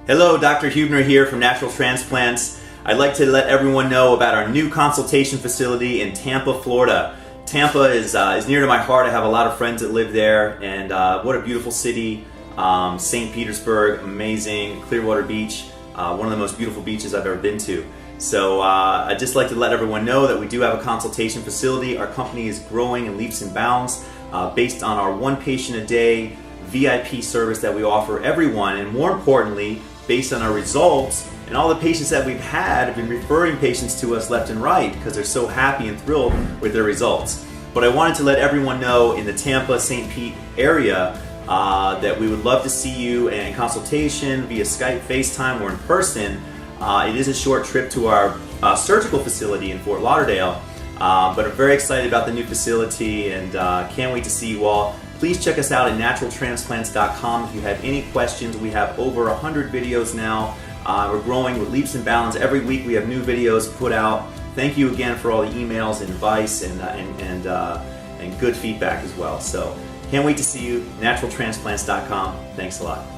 Hello, Dr. Huebner here from Natural Transplants. I'd like to let everyone know about our new consultation facility in Tampa, Florida. Tampa is near to my heart. I have a lot of friends that live there, and what a beautiful city. St. Petersburg, amazing. Clearwater Beach, one of the most beautiful beaches I've ever been to. So I'd just like to let everyone know that we do have a consultation facility. Our company is growing in leaps and bounds based on our one patient a day VIP service that we offer everyone, and more importantly, based on our results. And all the patients that we've had have been referring patients to us left and right because they're so happy and thrilled with their results. But I wanted to let everyone know in the Tampa, St. Pete area that we would love to see you in consultation via Skype, FaceTime, or in person. It is a short trip to our surgical facility in Fort Lauderdale, but I'm very excited about the new facility and can't wait to see you all. Please check us out at naturaltransplants.com if you have any questions. We have over 100 videos now. We're growing with leaps and bounds. Every week we have new videos put out. Thank you again for all the emails and advice and good feedback as well. So can't wait to see you. Naturaltransplants.com. Thanks a lot.